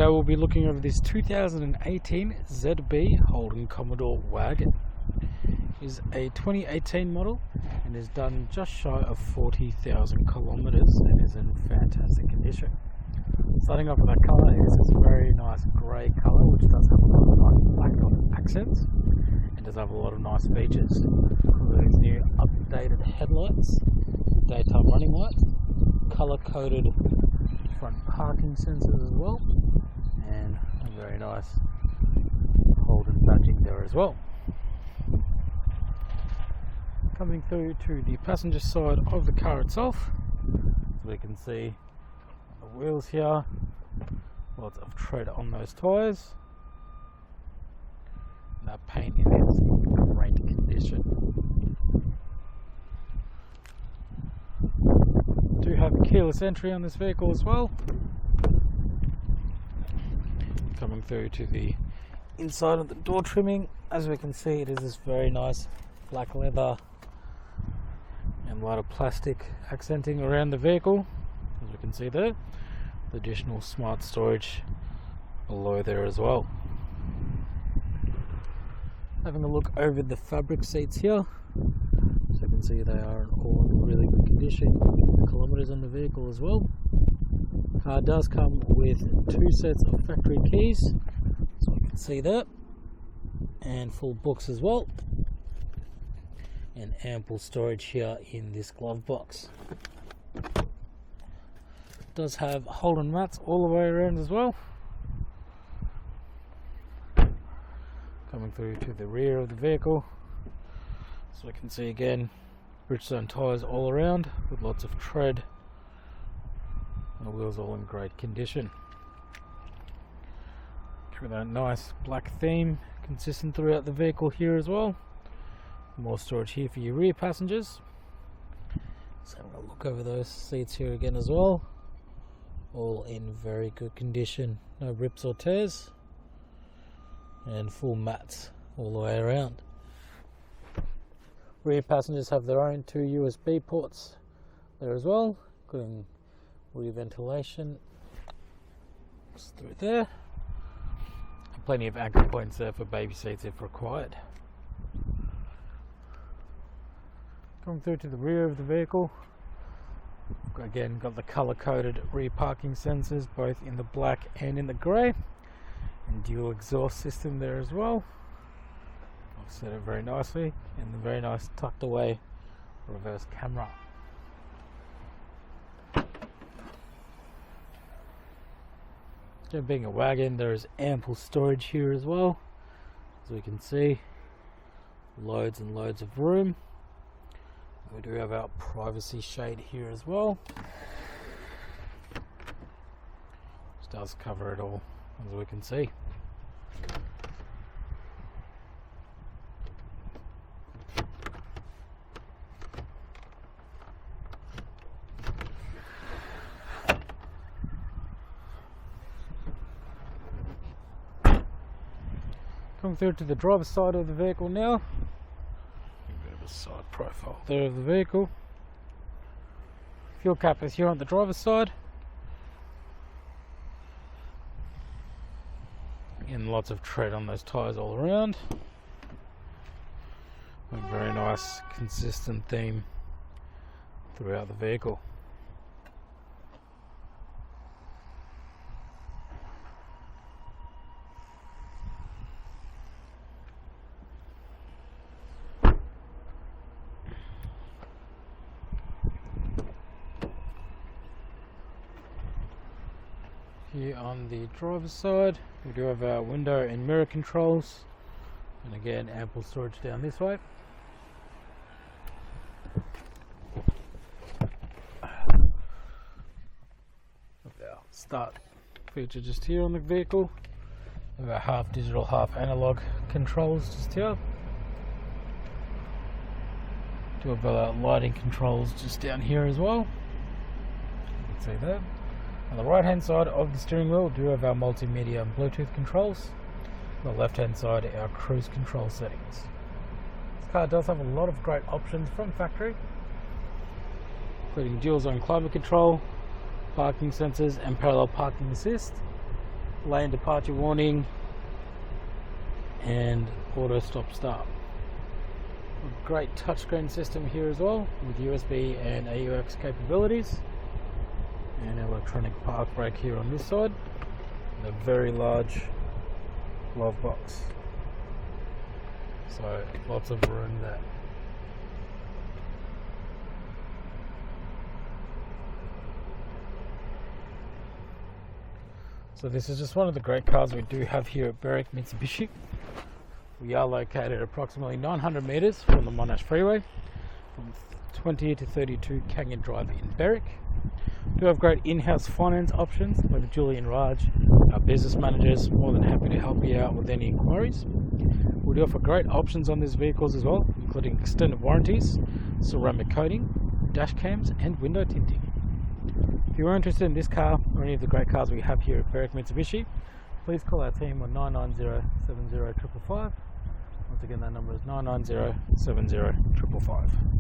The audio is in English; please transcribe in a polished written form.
video we'll be looking over this 2018 ZB Holden Commodore wagon. It is a 2018 model and is done just shy of 40,000 kilometers and is in fantastic condition. Starting off with that colour, it is this very nice grey colour which does have a lot of nice black accents and does have a lot of nice features, including new updated headlights, daytime running lights, colour coded front parking sensors as well, and a very nice Holden badging there as well. Coming through to the passenger side of the car itself, as we can see on the wheels here, lots of tread on those tyres, and that paint is in great condition. Do have a keyless entry on this vehicle as well. Coming through to the inside of the door trimming, as we can see, it is this very nice black leather and a lot of plastic accenting around the vehicle, as we can see there, with additional smart storage below there as well. Having a look over the fabric seats here, so you can see they are all in really good condition. The kilometers on the vehicle as well. Car does come with 2 sets of factory keys, so you can see that, and full books as well, and ample storage here in this glove box. It does have Holden mats all the way around as well. Coming through to the rear of the vehicle, so we can see again Bridgestone tyres all around with lots of tread, and the wheels all in great condition. With that nice black theme consistent throughout the vehicle here as well. More storage here for your rear passengers. So I'm going to look over those seats here again as well. All in very good condition, no rips or tears, and full mats all the way around. Rear passengers have their own 2 USB ports there as well, including rear ventilation just through there, and plenty of anchor points there for baby seats if required. Coming through to the rear of the vehicle, again got the colour coded rear parking sensors both in the black and in the grey, and dual exhaust system there as well. I've set it very nicely, and the very nice tucked away reverse camera. So being a wagon, there is ample storage here as well, as we can see, loads and loads of room. We do have our privacy shade here as well, which does cover it all, as we can see. Coming through to the driver's side of the vehicle now. A bit of a side profile there of the vehicle. Fuel cap is here on the driver's side. And lots of tread on those tyres all around. A very nice consistent theme throughout the vehicle. Here on the driver's side, we do have our window and mirror controls, and again ample storage down this way. Our start feature just here on the vehicle. We have our half digital, half analog controls just here. Do have our lighting controls just down here as well. You can see that. On the right hand side of the steering wheel, we do have our multimedia and Bluetooth controls. On the left hand side, our cruise control settings. This car does have a lot of great options from factory, including dual zone climate control, parking sensors and parallel parking assist. lane departure warning, and auto stop start. A great touchscreen system here as well, with USB and AUX capabilities, and electronic park brake here on this side, and a very large glove box, so lots of room there. So this is just one of the great cars we do have here at Berwick Mitsubishi. We are located approximately 900 metres from the Monash Freeway, from 20 to 32 Kangan Drive in Berwick. We do have great in-house finance options, where Julie and Raj, our business managers, more than happy to help you out with any inquiries. We do offer great options on these vehicles as well, including extended warranties, ceramic coating, dash cams and window tinting. If you're interested in this car or any of the great cars we have here at Berwick Mitsubishi, please call our team on 990 70 555. Once again, that number is 990 70 555.